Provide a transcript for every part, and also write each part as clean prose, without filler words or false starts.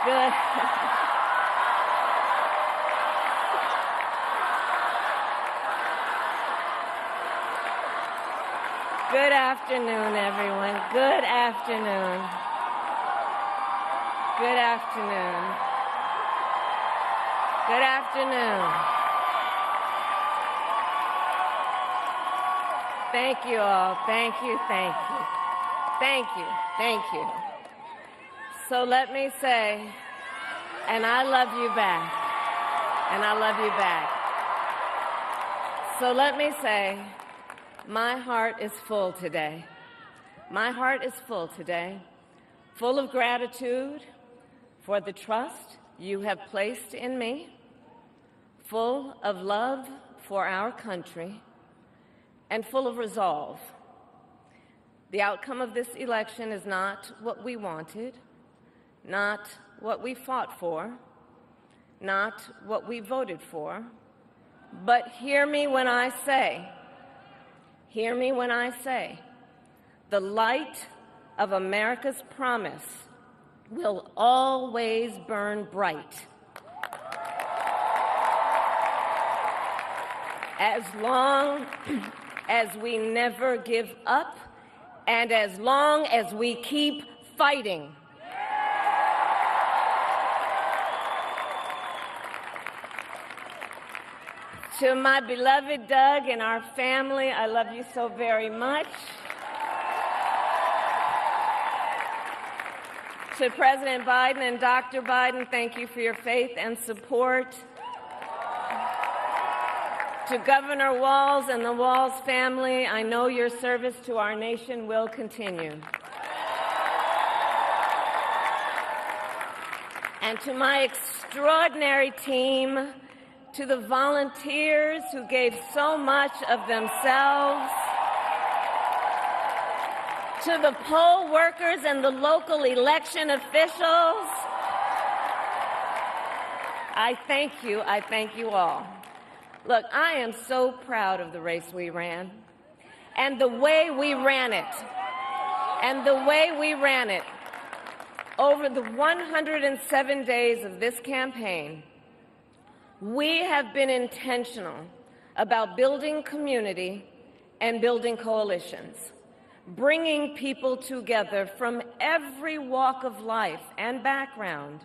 Good. Good afternoon, everyone. Good afternoon. Good afternoon. Good afternoon. Thank you all. Thank you, thank you. Thank you, thank you. So let me say, and I love you back, and I love you back. So let me say, my heart is full today. My heart is full today, full of gratitude for the trust you have placed in me, full of love for our country, and full of resolve. The outcome of this election is not what we wanted, not what we fought for, not what we voted for, but hear me when I say, the light of America's promise will always burn bright. As long as we never give up, and as long as we keep fighting. To my beloved Doug and our family, I love you so very much. To President Biden and Dr. Biden, thank you for your faith and support. To Governor Walz and the Walz family, I know your service to our nation will continue. And to my extraordinary team, to the volunteers who gave so much of themselves, to the poll workers and the local election officials, I thank you all. Look, I am so proud of the race we ran, and the way we ran it, over the 107 days of this campaign. We have been intentional about building community and building coalitions, bringing people together from every walk of life and background,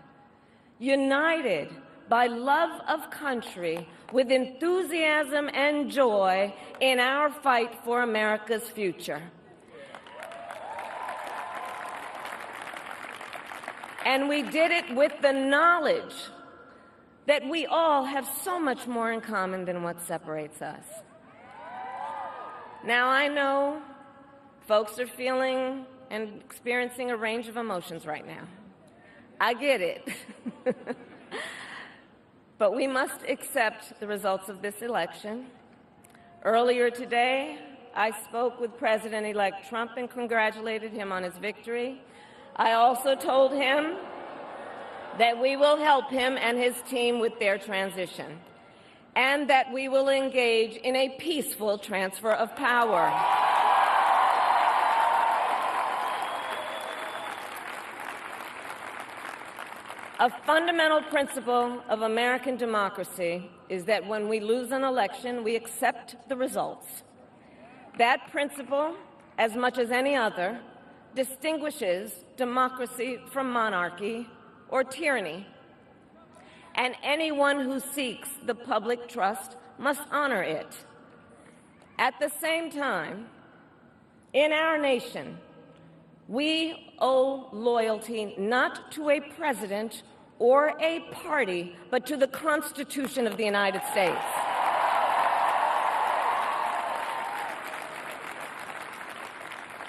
united by love of country with enthusiasm and joy in our fight for America's future. And we did it with the knowledge that we all have so much more in common than what separates us. Now, I know folks are feeling and experiencing a range of emotions right now. I get it. But we must accept the results of this election. Earlier today, I spoke with President-elect Trump and congratulated him on his victory. I also told him that we will help him and his team with their transition, and that we will engage in a peaceful transfer of power. A fundamental principle of American democracy is that when we lose an election, we accept the results. That principle, as much as any other, distinguishes democracy from monarchy or tyranny. And anyone who seeks the public trust must honor it. At the same time, in our nation, we owe loyalty not to a president or a party, but to the Constitution of the United States.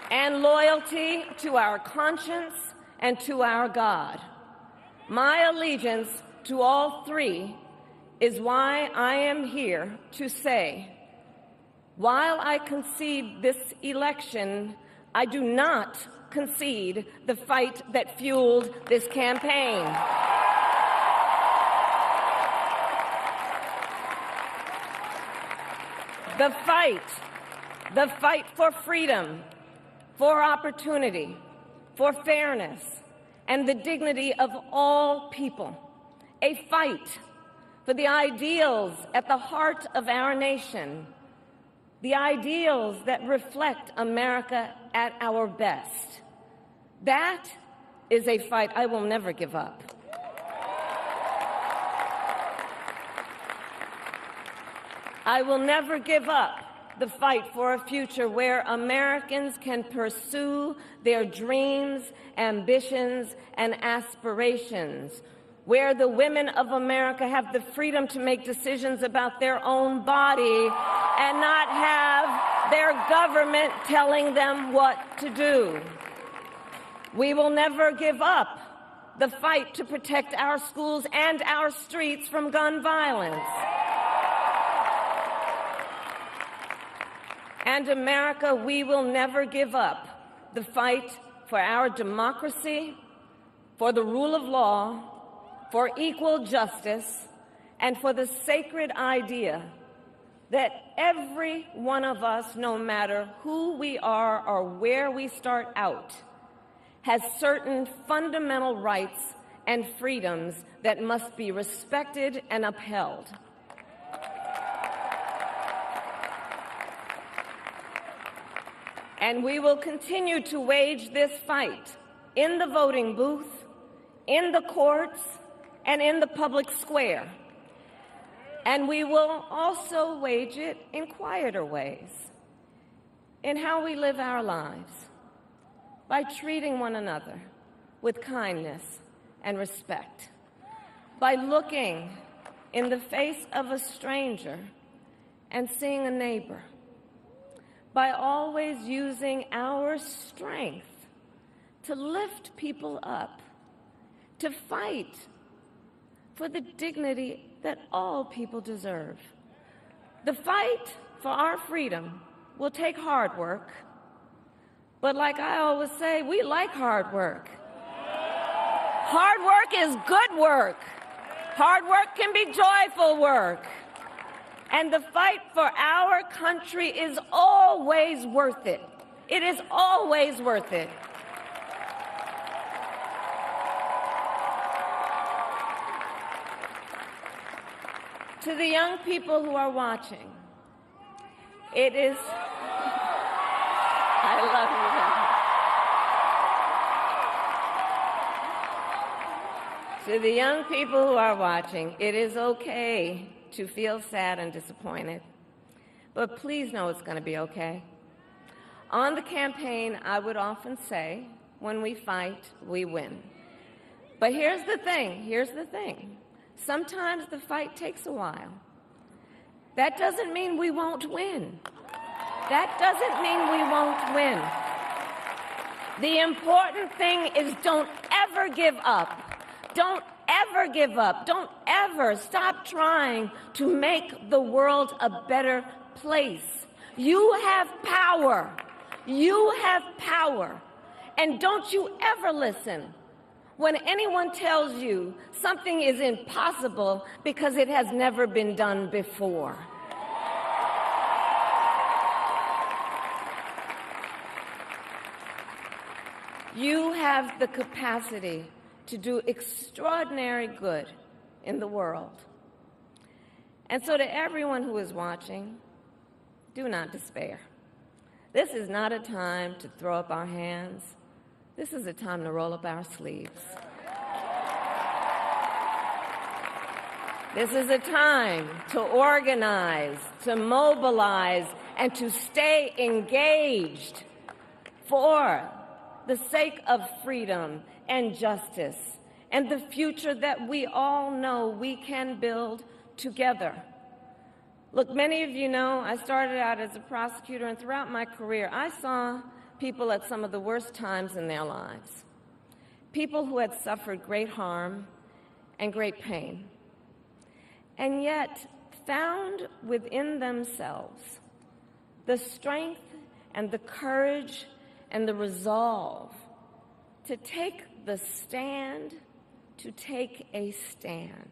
And loyalty to our conscience and to our God. My allegiance to all three is why I am here to say, while I concede this election, I do not concede the fight that fueled this campaign. The fight for freedom, for opportunity, for fairness, and the dignity of all people, a fight for the ideals at the heart of our nation, the ideals that reflect America at our best. That is a fight I will never give up. I will never give up the fight for a future where Americans can pursue their dreams, ambitions, and aspirations, where the women of America have the freedom to make decisions about their own body and not have their government telling them what to do. We will never give up the fight to protect our schools and our streets from gun violence. And America, we will never give up the fight for our democracy, for the rule of law, for equal justice, and for the sacred idea that every one of us, no matter who we are or where we start out, has certain fundamental rights and freedoms that must be respected and upheld. And we will continue to wage this fight in the voting booth, in the courts, and in the public square. And we will also wage it in quieter ways, in how we live our lives, by treating one another with kindness and respect, by looking in the face of a stranger and seeing a neighbor, by always using our strength to lift people up, to fight for the dignity that all people deserve. The fight for our freedom will take hard work, but like I always say, we like hard work. Hard work is good work. Hard work can be joyful work. And the fight for our country is always worth it. It is always worth it. To the young people who are watching, it is... I love you. To the young people who are watching, it is okay to feel sad and disappointed, but please know it's going to be okay. On the campaign, I would often say, when we fight, we win. But here's the thing. Sometimes the fight takes a while. That doesn't mean we won't win. That doesn't mean we won't win. The important thing is don't ever give up. Don't ever give up. Don't ever stop trying to make the world a better place. You have power. You have power. And don't you ever listen when anyone tells you something is impossible because it has never been done before. You have the capacity to do extraordinary good in the world. And so to everyone who is watching, do not despair. This is not a time to throw up our hands. This is a time to roll up our sleeves. This is a time to organize, to mobilize, and to stay engaged for the sake of freedom and justice and the future that we all know we can build together. Look, many of you know I started out as a prosecutor, and throughout my career I saw people at some of the worst times in their lives, people who had suffered great harm and great pain, and yet found within themselves the strength and the courage and the resolve to take the stand, to take a stand,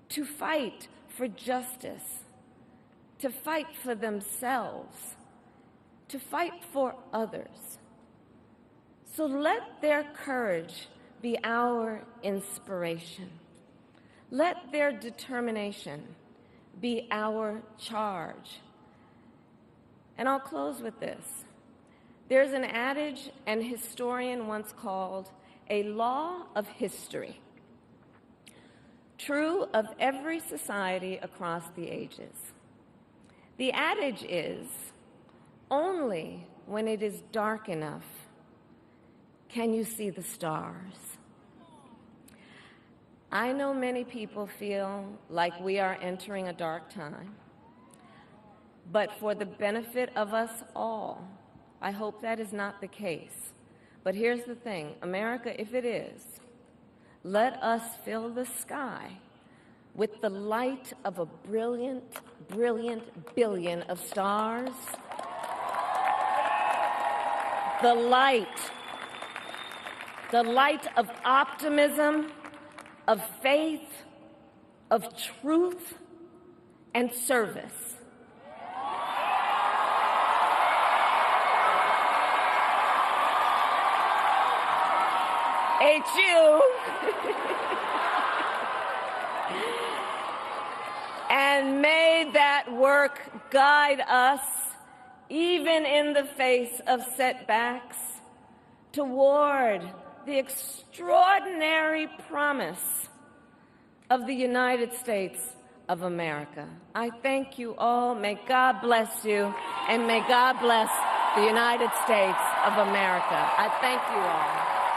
to fight for justice, to fight for themselves, to fight for others, So let their courage be our inspiration. Let their determination be our charge. And I'll close with this. There's an adage an historian once called a law of history, true of every society across the ages. The adage is, only when it is dark enough can you see the stars. I know many people feel like we are entering a dark time, but for the benefit of us all, I hope that is not the case. But here's the thing, America, if it is, let us fill the sky with the light of a brilliant, brilliant billion of stars. The light of optimism, of faith, of truth, and service. HU. And may that work guide us, even in the face of setbacks, toward the extraordinary promise of the United States of America. I thank you all. May God bless you, and may God bless the United States of America. I thank you all.